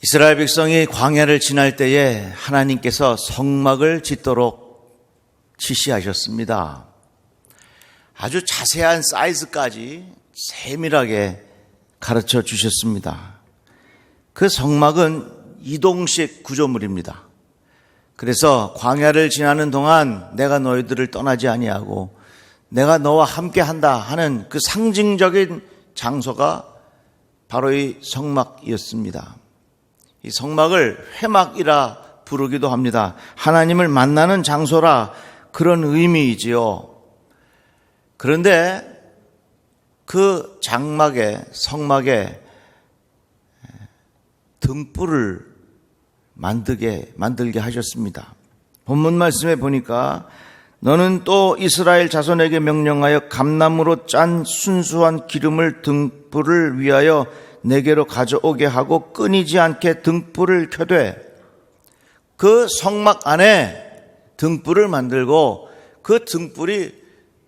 이스라엘 백성이 광야를 지날 때에 하나님께서 성막을 짓도록 지시하셨습니다. 아주 자세한 사이즈까지 세밀하게 가르쳐 주셨습니다. 그 성막은 이동식 구조물입니다. 그래서 광야를 지나는 동안 내가 너희들을 떠나지 아니하고 내가 너와 함께한다 하는 그 상징적인 장소가 바로 이 성막이었습니다. 이 성막을 회막이라 부르기도 합니다. 하나님을 만나는 장소라 그런 의미이지요. 그런데 그 성막에 등불을 만들게 하셨습니다. 본문 말씀에 보니까 너는 또 이스라엘 자손에게 명령하여 감나무로 짠 순수한 기름을 등불을 위하여 내게로 가져오게 하고 끊이지 않게 등불을 켜되, 그 성막 안에 등불을 만들고 그 등불이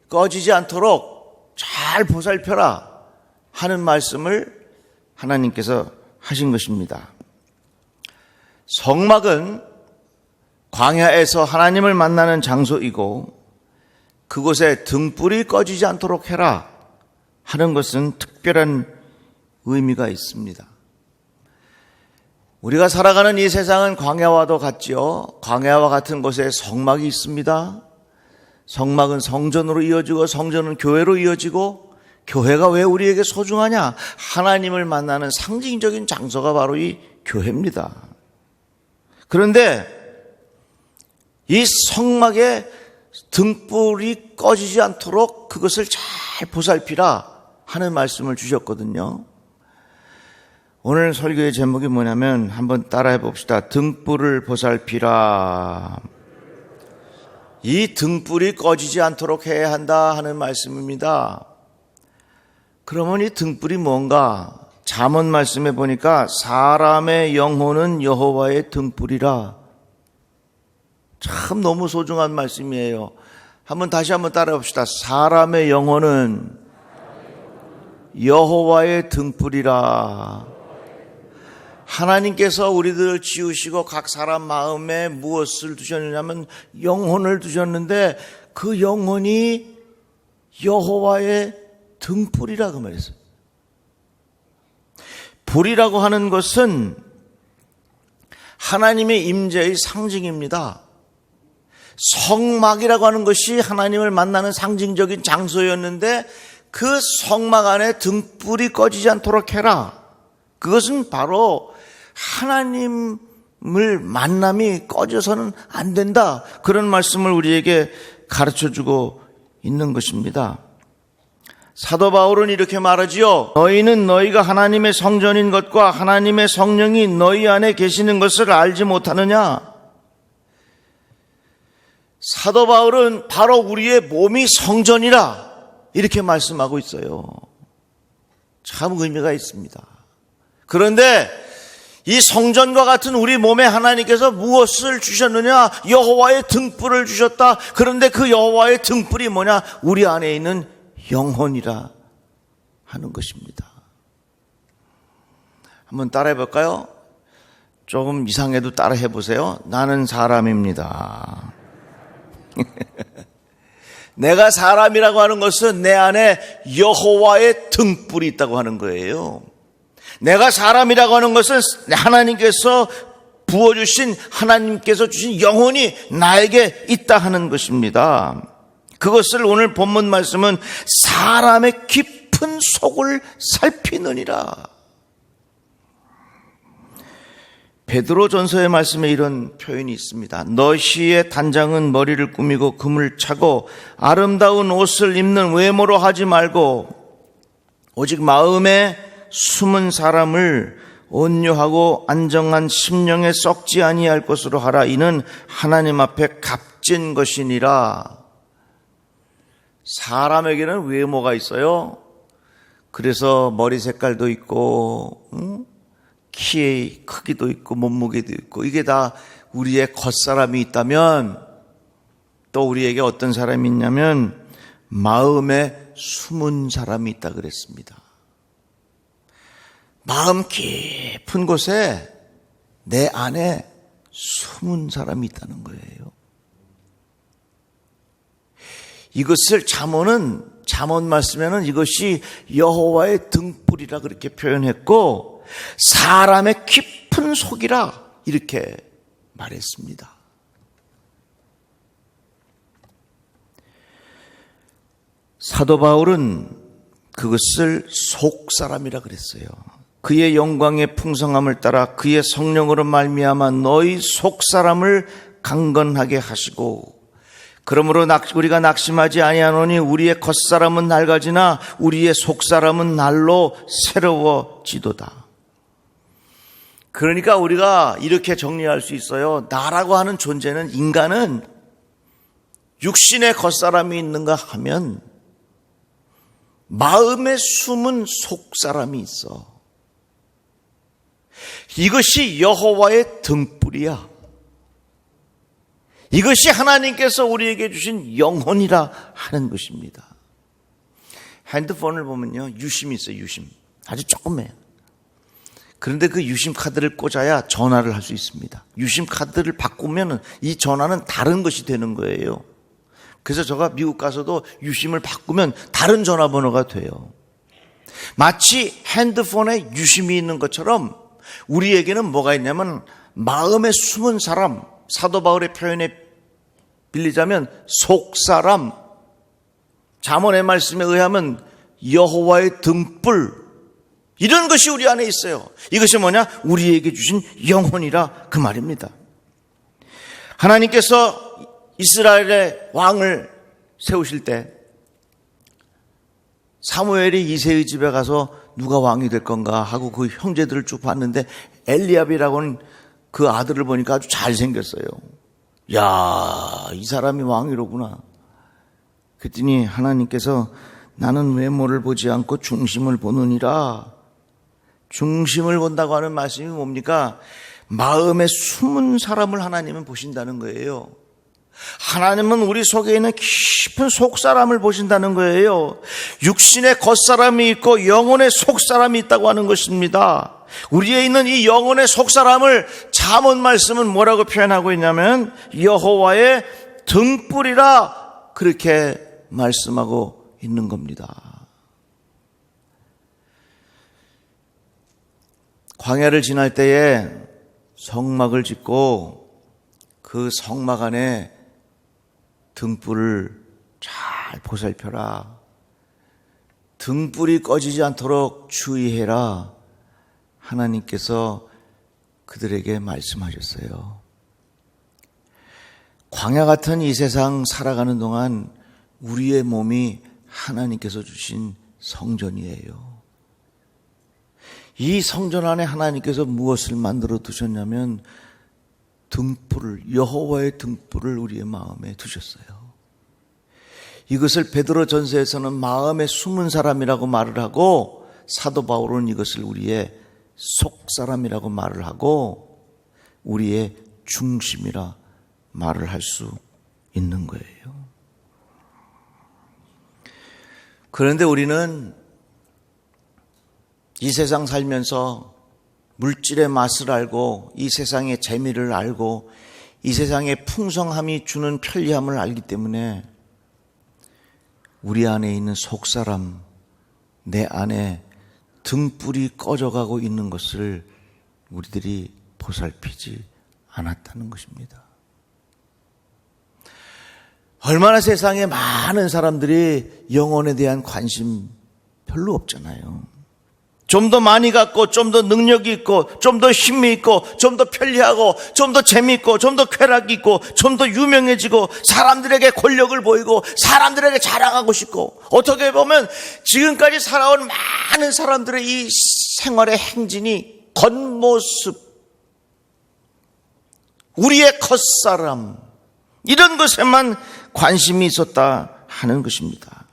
꺼지지 않도록 잘 보살펴라 하는 말씀을 하나님께서 하신 것입니다. 성막은 광야에서 하나님을 만나는 장소이고 그곳에 등불이 꺼지지 않도록 해라 하는 것은 특별한 의미가 있습니다. 우리가 살아가는 이 세상은 광야와도 같지요. 광야와 같은 곳에 성막이 있습니다. 성막은 성전으로 이어지고 성전은 교회로 이어지고, 교회가 왜 우리에게 소중하냐? 하나님을 만나는 상징적인 장소가 바로 이 교회입니다. 그런데 이 성막에 등불이 꺼지지 않도록 그것을 잘 보살피라 하는 말씀을 주셨거든요. 오늘 설교의 제목이 뭐냐면 한번 따라해 봅시다. 등불을 보살피라. 이 등불이 꺼지지 않도록 해야 한다 하는 말씀입니다. 그러면 이 등불이 뭔가? 잠언 말씀에 보니까 사람의 영혼은 여호와의 등불이라. 참 너무 소중한 말씀이에요. 다시 한번 따라해 봅시다. 사람의 영혼은 여호와의 등불이라. 하나님께서 우리들을 지으시고 각 사람 마음에 무엇을 두셨느냐면 영혼을 두셨는데 그 영혼이 여호와의 등불이라 그 말이었어요. 불이라고 하는 것은 하나님의 임재의 상징입니다. 성막이라고 하는 것이 하나님을 만나는 상징적인 장소였는데 그 성막 안에 등불이 꺼지지 않도록 해라. 그것은 바로 하나님을 만남이 꺼져서는 안 된다. 그런 말씀을 우리에게 가르쳐주고 있는 것입니다. 사도 바울은 이렇게 말하지요. 너희는 너희가 하나님의 성전인 것과 하나님의 성령이 너희 안에 계시는 것을 알지 못하느냐? 사도 바울은 바로 우리의 몸이 성전이라 이렇게 말씀하고 있어요. 참 의미가 있습니다. 그런데 이 성전과 같은 우리 몸에 하나님께서 무엇을 주셨느냐? 여호와의 등불을 주셨다. 그런데 그 여호와의 등불이 뭐냐? 우리 안에 있는 영혼이라 하는 것입니다. 한번 따라해 볼까요? 조금 이상해도 따라해 보세요. 나는 사람입니다. 내가 사람이라고 하는 것은 내 안에 여호와의 등불이 있다고 하는 거예요. 내가 사람이라고 하는 것은 하나님께서 부어주신, 하나님께서 주신 영혼이 나에게 있다 하는 것입니다. 그것을 오늘 본문 말씀은 사람의 깊은 속을 살피느니라. 베드로전서의 말씀에 이런 표현이 있습니다. 너희의 단장은 머리를 꾸미고 금을 차고 아름다운 옷을 입는 외모로 하지 말고 오직 마음에 숨은 사람을 온유하고 안정한 심령에 썩지 아니할 것으로 하라. 이는 하나님 앞에 값진 것이니라. 사람에게는 외모가 있어요. 그래서 머리 색깔도 있고 키의 크기도 있고 몸무게도 있고, 이게 다 우리의 겉사람이 있다면 또 우리에게 어떤 사람이 있냐면 마음에 숨은 사람이 있다 그랬습니다. 마음 깊은 곳에 내 안에 숨은 사람이 있다는 거예요. 이것을 잠언 말씀에는 이것이 여호와의 등불이라 그렇게 표현했고 사람의 깊은 속이라 이렇게 말했습니다. 사도 바울은 그것을 속사람이라 그랬어요. 그의 영광의 풍성함을 따라 그의 성령으로 말미암아 너희 속사람을 강건하게 하시고 그러므로 우리가 낙심하지 아니하노니 우리의 겉사람은 낡아지나 우리의 속사람은 날로 새로워지도다. 그러니까 우리가 이렇게 정리할 수 있어요. 나라고 하는 존재는, 인간은 육신의 겉사람이 있는가 하면 마음에 숨은 속사람이 있어. 이것이 여호와의 등불이야. 이것이 하나님께서 우리에게 주신 영혼이라 하는 것입니다. 핸드폰을 보면요, 유심이 있어요. 유심. 아주 조그매요. 그런데 그 유심 카드를 꽂아야 전화를 할 수 있습니다. 유심 카드를 바꾸면 이 전화는 다른 것이 되는 거예요. 그래서 제가 미국 가서도 유심을 바꾸면 다른 전화번호가 돼요. 마치 핸드폰에 유심이 있는 것처럼 우리에게는 뭐가 있냐면 마음에 숨은 사람, 사도 바울의 표현에 빌리자면 속사람, 잠언의 말씀에 의하면 여호와의 등불, 이런 것이 우리 안에 있어요. 이것이 뭐냐? 우리에게 주신 영혼이라 그 말입니다. 하나님께서 이스라엘의 왕을 세우실 때 사무엘이 이새의 집에 가서 누가 왕이 될 건가 하고 그 형제들을 쭉 봤는데 엘리압이라고는 그 아들을 보니까 아주 잘생겼어요. 야, 이 사람이 왕이로구나. 그랬더니 하나님께서 나는 외모를 보지 않고 중심을 보느니라. 중심을 본다고 하는 말씀이 뭡니까? 마음에 숨은 사람을 하나님은 보신다는 거예요. 하나님은 우리 속에 있는 깊은 속사람을 보신다는 거예요. 육신의 겉사람이 있고 영혼의 속사람이 있다고 하는 것입니다. 우리에 있는 이 영혼의 속사람을 잠언 말씀은 뭐라고 표현하고 있냐면 여호와의 등불이라 그렇게 말씀하고 있는 겁니다. 광야를 지날 때에 성막을 짓고 그 성막 안에 등불을 잘 보살펴라. 등불이 꺼지지 않도록 주의해라. 하나님께서 그들에게 말씀하셨어요. 광야 같은 이 세상 살아가는 동안 우리의 몸이 하나님께서 주신 성전이에요. 이 성전 안에 하나님께서 무엇을 만들어 두셨냐면 등불을, 여호와의 등불을 우리의 마음에 두셨어요. 이것을 베드로전서에서는 마음에 숨은 사람이라고 말을 하고 사도 바울은 이것을 우리의 속사람이라고 말을 하고 우리의 중심이라 말을 할 수 있는 거예요. 그런데 우리는 이 세상 살면서 물질의 맛을 알고 이 세상의 재미를 알고 이 세상의 풍성함이 주는 편리함을 알기 때문에 우리 안에 있는 속사람, 내 안에 등불이 꺼져가고 있는 것을 우리들이 보살피지 않았다는 것입니다. 얼마나 세상에 많은 사람들이 영혼에 대한 관심 별로 없잖아요. 좀 더 많이 갖고 좀 더 능력이 있고 좀 더 힘이 있고 좀 더 편리하고 좀 더 재미있고 좀 더 쾌락이 있고 좀 더 유명해지고 사람들에게 권력을 보이고 사람들에게 자랑하고 싶고, 어떻게 보면 지금까지 살아온 많은 사람들의 이 생활의 행진이 겉모습, 우리의 겉사람, 이런 것에만 관심이 있었다 하는 것입니다.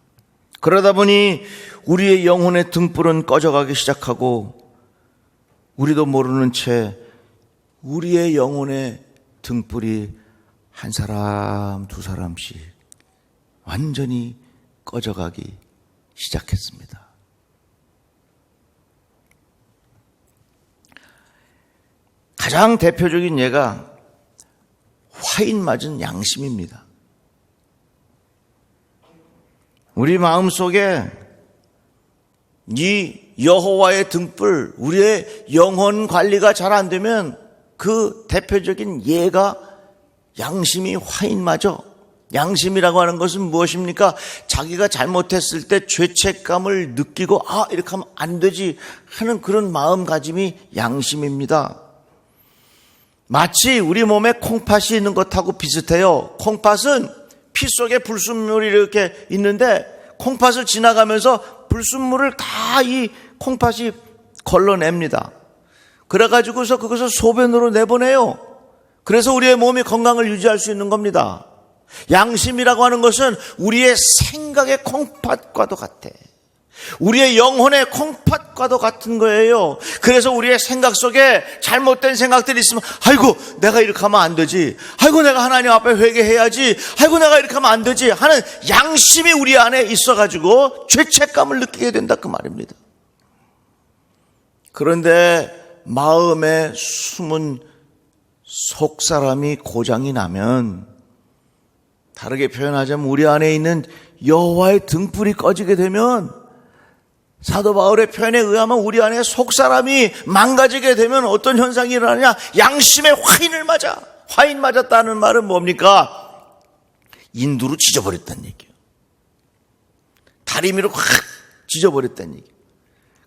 그러다 보니 우리의 영혼의 등불은 꺼져가기 시작하고 우리도 모르는 채 우리의 영혼의 등불이 한 사람 두 사람씩 완전히 꺼져가기 시작했습니다. 가장 대표적인 예가 화인 맞은 양심입니다. 우리 마음속에 이 여호와의 등불, 우리의 영혼 관리가 잘 안 되면 그 대표적인 예가 양심이 화인 맞아. 양심이라고 하는 것은 무엇입니까? 자기가 잘못했을 때 죄책감을 느끼고 이렇게 하면 안 되지 하는 그런 마음가짐이 양심입니다. 마치 우리 몸에 콩팥이 있는 것하고 비슷해요. 콩팥은 피 속에 불순물이 이렇게 있는데 콩팥을 지나가면서 불순물을 다 이 콩팥이 걸러냅니다. 그래가지고서 그것을 소변으로 내보내요. 그래서 우리의 몸이 건강을 유지할 수 있는 겁니다. 양심이라고 하는 것은 우리의 생각의 콩팥과도 같아. 우리의 영혼의 콩팥과도 같은 거예요. 그래서 우리의 생각 속에 잘못된 생각들이 있으면 아이고 내가 이렇게 하면 안 되지, 아이고 내가 하나님 앞에 회개해야지, 아이고 내가 이렇게 하면 안 되지 하는 양심이 우리 안에 있어가지고 죄책감을 느끼게 된다 그 말입니다. 그런데 마음에 숨은 속사람이 고장이 나면, 다르게 표현하자면 우리 안에 있는 여호와의 등불이 꺼지게 되면, 사도 바울의 표현에 의하면 우리 안에 속사람이 망가지게 되면 어떤 현상이 일어나냐? 양심의 화인 맞았다는 말은 뭡니까? 인두로 찢어버렸다는 얘기예요. 다리미로 확 찢어버렸다는 얘기예요.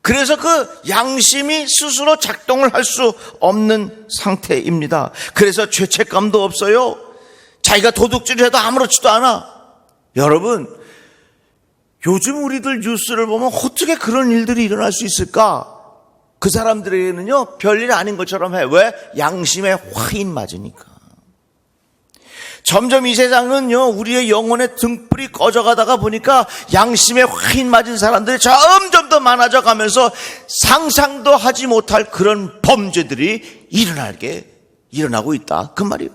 그래서 그 양심이 스스로 작동을 할 수 없는 상태입니다. 그래서 죄책감도 없어요. 자기가 도둑질을 해도 아무렇지도 않아. 여러분, 요즘 우리들 뉴스를 보면 어떻게 그런 일들이 일어날 수 있을까? 그 사람들에게는요, 별일 아닌 것처럼 해. 왜? 양심에 화인 맞으니까. 점점 이 세상은요, 우리의 영혼의 등불이 꺼져가다가 보니까 양심에 화인 맞은 사람들이 점점 더 많아져 가면서 상상도 하지 못할 그런 범죄들이 일어나고 있다. 그 말이에요.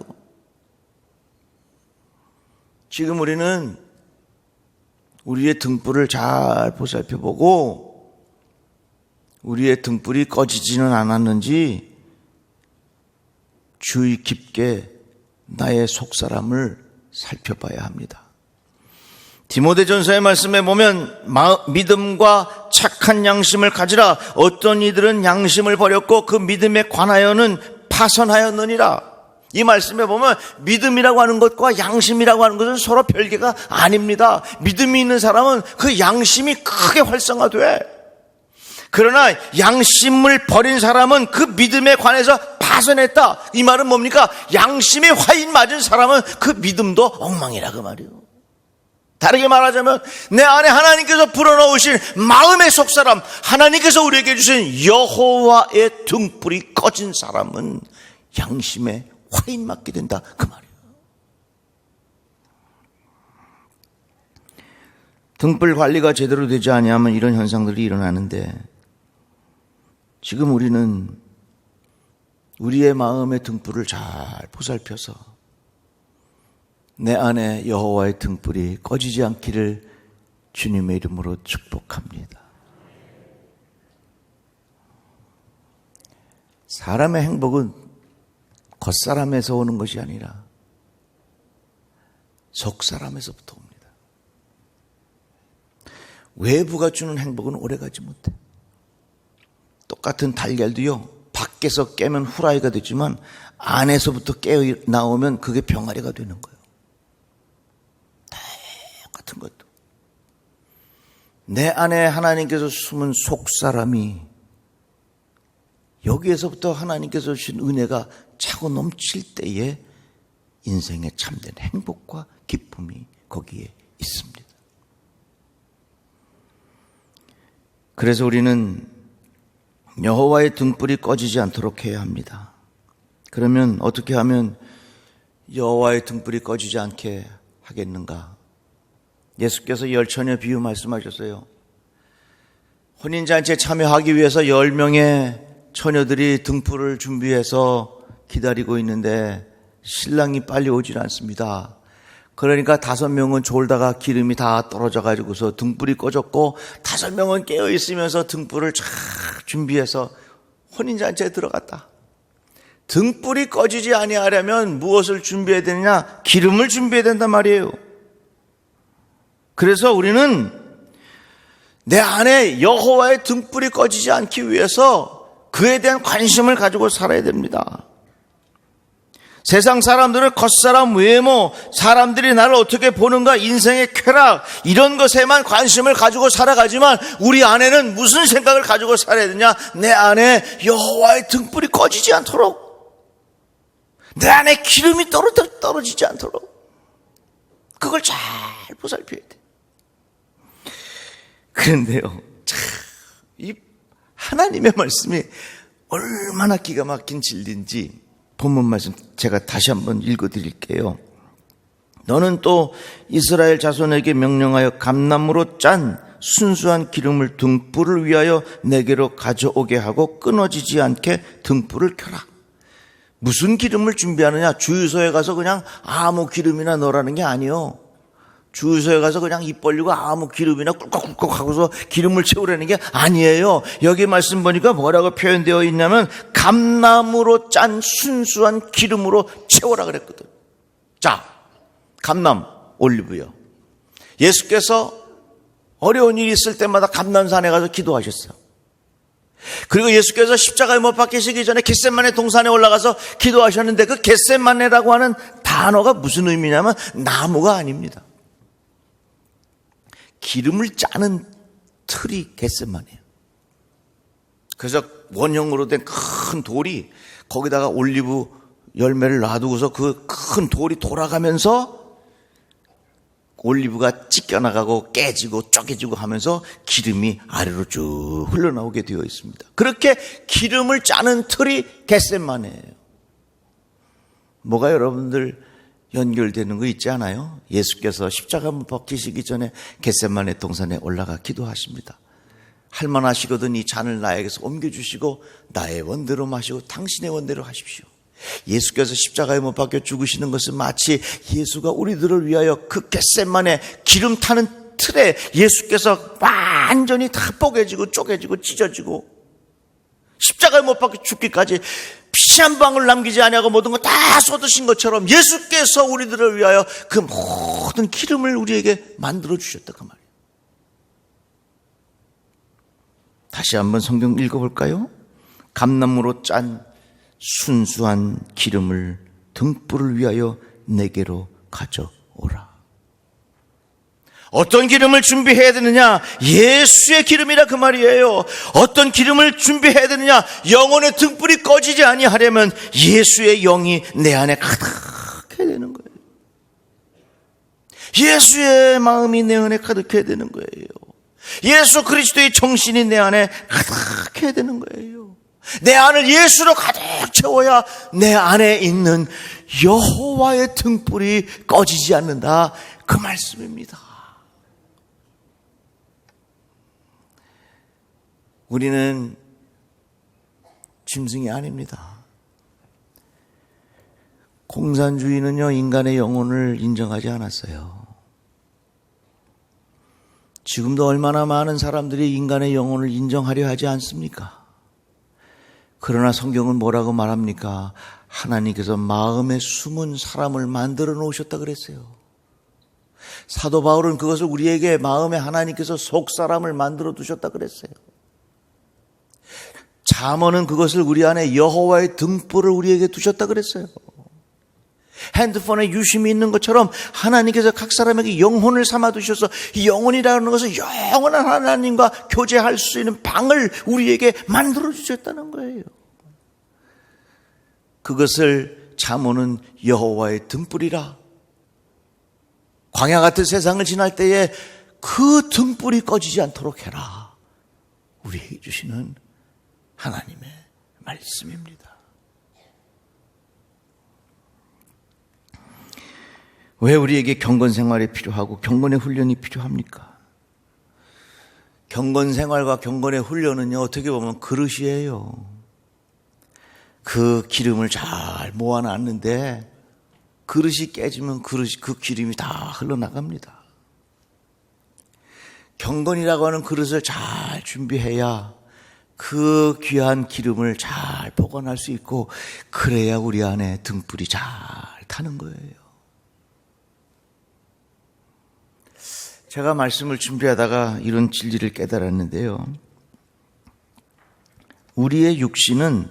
지금 우리는 우리의 등불을 잘 보살펴보고 우리의 등불이 꺼지지는 않았는지 주의 깊게 나의 속사람을 살펴봐야 합니다. 디모데전서의 말씀에 보면 믿음과 착한 양심을 가지라. 어떤 이들은 양심을 버렸고 그 믿음에 관하여는 파선하였느니라. 이 말씀에 보면 믿음이라고 하는 것과 양심이라고 하는 것은 서로 별개가 아닙니다. 믿음이 있는 사람은 그 양심이 크게 활성화돼. 그러나 양심을 버린 사람은 그 믿음에 관해서 파선했다. 이 말은 뭡니까? 양심이 화인 맞은 사람은 그 믿음도 엉망이라 그 말이에요. 다르게 말하자면 내 안에 하나님께서 불어넣으신 마음의 속사람, 하나님께서 우리에게 주신 여호와의 등불이 꺼진 사람은 양심에 화인 맞게 된다 그 말이에요. 등불 관리가 제대로 되지 않으면 이런 현상들이 일어나는데, 지금 우리는 우리의 마음의 등불을 잘 보살펴서 내 안에 여호와의 등불이 꺼지지 않기를 주님의 이름으로 축복합니다. 사람의 행복은 겉사람에서 오는 것이 아니라 속사람에서부터 옵니다. 외부가 주는 행복은 오래가지 못해. 똑같은 달걀도요, 밖에서 깨면 후라이가 되지만 안에서부터 깨어 나오면 그게 병아리가 되는 거예요. 똑같은 것도. 내 안에 하나님께서 숨은 속사람이, 여기에서부터 하나님께서 주신 은혜가 차고 넘칠 때에 인생의 참된 행복과 기쁨이 거기에 있습니다. 그래서 우리는 여호와의 등불이 꺼지지 않도록 해야 합니다. 그러면 어떻게 하면 여호와의 등불이 꺼지지 않게 하겠는가? 예수께서 열처녀 비유 말씀하셨어요. 혼인잔치에 참여하기 위해서 10명의 처녀들이 등불을 준비해서 기다리고 있는데 신랑이 빨리 오질 않습니다. 그러니까 5명은 졸다가 기름이 다 떨어져 가지고서 등불이 꺼졌고 5명은 깨어 있으면서 등불을 쫙 준비해서 혼인잔치에 들어갔다. 등불이 꺼지지 아니하려면 무엇을 준비해야 되느냐? 기름을 준비해야 된단 말이에요. 그래서 우리는 내 안에 여호와의 등불이 꺼지지 않기 위해서 그에 대한 관심을 가지고 살아야 됩니다. 세상 사람들은 겉사람, 외모, 사람들이 나를 어떻게 보는가, 인생의 쾌락, 이런 것에만 관심을 가지고 살아가지만 우리 안에는 무슨 생각을 가지고 살아야 되냐? 내 안에 여호와의 등불이 꺼지지 않도록, 내 안에 기름이 떨어지지 않도록 그걸 잘 보살펴야 돼. 그런데요, 참, 이 하나님의 말씀이 얼마나 기가 막힌 진리인지 본문 말씀 제가 다시 한번 읽어드릴게요. 너는 또 이스라엘 자손에게 명령하여 감나무로 짠 순수한 기름을 등불을 위하여 내게로 가져오게 하고 끊어지지 않게 등불을 켜라. 무슨 기름을 준비하느냐? 주유소에 가서 그냥 아무 기름이나 넣으라는 게 아니요. 주유소에 가서 그냥 입 벌리고 아무 기름이나 꿀꺽꿀꺽 하고서 기름을 채우라는 게 아니에요. 여기 말씀 보니까 뭐라고 표현되어 있냐면 감나무로 짠 순수한 기름으로 채워라 그랬거든. 자, 감남, 올리브요. 예수께서 어려운 일이 있을 때마다 감남산에 가서 기도하셨어요. 그리고 예수께서 십자가에 못 박히시기 전에 겟세마네 동산에 올라가서 기도하셨는데 그 겟세마네라고 하는 단어가 무슨 의미냐면 나무가 아닙니다. 기름을 짜는 틀이 겟세마네예요. 그래서 원형으로 된 큰 돌이 거기다가 올리브 열매를 놔두고서 그 큰 돌이 돌아가면서 올리브가 찢겨나가고 깨지고 쪼개지고 하면서 기름이 아래로 쭉 흘러나오게 되어 있습니다. 그렇게 기름을 짜는 틀이 겟세마네예요. 뭐가 여러분들 연결되는 거 있지 않아요? 예수께서 십자가 못 박히시기 전에 겟세마네 동산에 올라가 기도하십니다. 할만하시거든 이 잔을 나에게서 옮겨주시고 나의 원대로 마시고 당신의 원대로 하십시오. 예수께서 십자가에 못 박혀 죽으시는 것은 마치 예수가 우리들을 위하여 그 겟세마네 기름 타는 틀에 예수께서 완전히 다 뽀개지고 쪼개지고 찢어지고 십자가에 못 박혀 죽기까지 피 한 방울 남기지 아니하고 모든 거 다 쏟으신 것처럼 예수께서 우리들을 위하여 그 모든 기름을 우리에게 만들어 주셨다 그 말이에요. 다시 한번 성경 읽어볼까요? 감나무로 짠 순수한 기름을 등불을 위하여 내게로 가져오라. 어떤 기름을 준비해야 되느냐? 예수의 기름이라 그 말이에요. 어떤 기름을 준비해야 되느냐? 영혼의 등불이 꺼지지 아니하려면 예수의 영이 내 안에 가득해야 되는 거예요. 예수의 마음이 내 안에 가득해야 되는 거예요. 예수 그리스도의 정신이 내 안에 가득해야 되는 거예요. 내 안을 예수로 가득 채워야 내 안에 있는 여호와의 등불이 꺼지지 않는다 그 말씀입니다. 우리는 짐승이 아닙니다. 공산주의는요, 인간의 영혼을 인정하지 않았어요. 지금도 얼마나 많은 사람들이 인간의 영혼을 인정하려 하지 않습니까? 그러나 성경은 뭐라고 말합니까? 하나님께서 마음에 숨은 사람을 만들어 놓으셨다 그랬어요. 사도 바울은 그것을 우리에게 마음에 하나님께서 속 사람을 만들어 두셨다 그랬어요. 잠언은 그것을 우리 안에 여호와의 등불을 우리에게 두셨다 그랬어요. 핸드폰에 유심히 있는 것처럼 하나님께서 각 사람에게 영혼을 삼아 두셔서 이 영혼이라는 것은 영원한 하나님과 교제할 수 있는 방을 우리에게 만들어 주셨다는 거예요. 그것을 잠언은 여호와의 등불이라. 광야 같은 세상을 지날 때에 그 등불이 꺼지지 않도록 해라. 우리에게 주시는 하나님의 말씀입니다. 왜 우리에게 경건 생활이 필요하고 경건의 훈련이 필요합니까? 경건 생활과 경건의 훈련은요, 어떻게 보면 그릇이에요. 그 기름을 잘 모아놨는데 그릇이 깨지면 그 기름이 다 흘러나갑니다. 경건이라고 하는 그릇을 잘 준비해야 그 귀한 기름을 잘 보관할 수 있고, 그래야 우리 안에 등불이 잘 타는 거예요. 제가 말씀을 준비하다가 이런 진리를 깨달았는데요. 우리의 육신은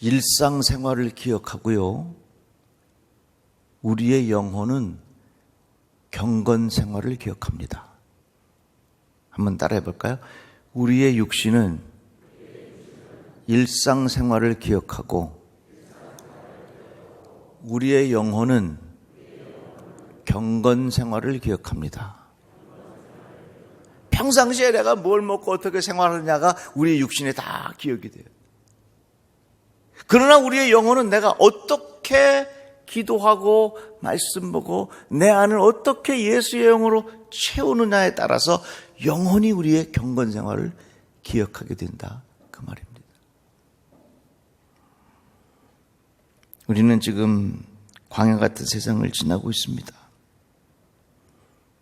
일상생활을 기억하고요, 우리의 영혼은 경건생활을 기억합니다. 한번 따라해 볼까요? 우리의 육신은 일상생활을 기억하고 우리의 영혼은 경건생활을 기억합니다. 평상시에 내가 뭘 먹고 어떻게 생활하느냐가 우리의 육신에 다 기억이 돼요. 그러나 우리의 영혼은 내가 어떻게 기도하고 말씀 보고 내 안을 어떻게 예수의 영으로 채우느냐에 따라서 영혼이 우리의 경건생활을 기억하게 된다, 그 말입니다. 우리는 지금 광야 같은 세상을 지나고 있습니다.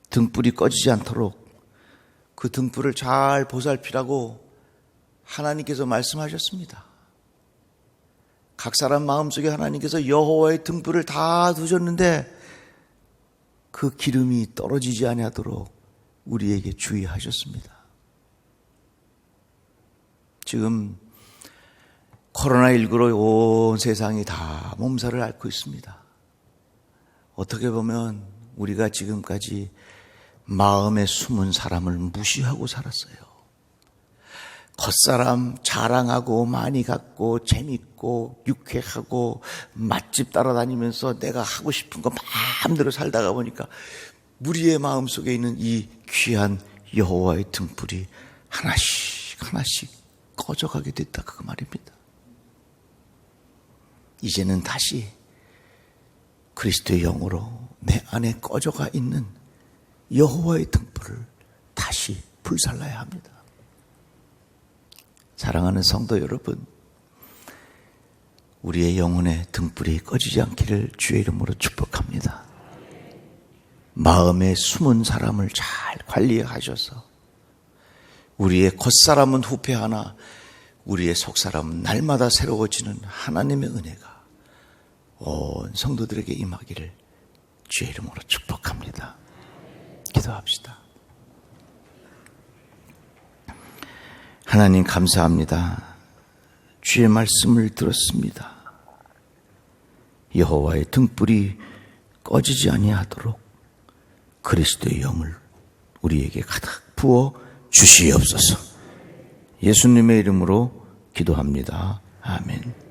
등불이 꺼지지 않도록 그 등불을 잘 보살피라고 하나님께서 말씀하셨습니다. 각 사람 마음속에 하나님께서 여호와의 등불을 다 두셨는데 그 기름이 떨어지지 아니하도록 우리에게 주의하셨습니다. 지금 코로나19로 온 세상이 다 몸살을 앓고 있습니다. 어떻게 보면 우리가 지금까지 마음에 숨은 사람을 무시하고 살았어요. 겉사람 자랑하고 많이 갖고 재밌고 유쾌하고 맛집 따라다니면서 내가 하고 싶은 거 마음대로 살다가 보니까 우리의 마음속에 있는 이 귀한 여호와의 등불이 하나씩 하나씩 꺼져가게 됐다, 그 말입니다. 이제는 다시 그리스도의 영으로 내 안에 꺼져가 있는 여호와의 등불을 다시 불살라야 합니다. 사랑하는 성도 여러분, 우리의 영혼의 등불이 꺼지지 않기를 주의 이름으로 축복합니다. 마음에 숨은 사람을 잘 관리하셔서 우리의 겉사람은 후패하나 우리의 속사람은 날마다 새로워지는 하나님의 은혜가 온 성도들에게 임하기를 주의 이름으로 축복합니다. 기도합시다. 하나님 감사합니다. 주의 말씀을 들었습니다. 여호와의 등불이 꺼지지 아니하도록 그리스도의 영을 우리에게 가득 부어 주시옵소서. 예수님의 이름으로 기도합니다. 아멘.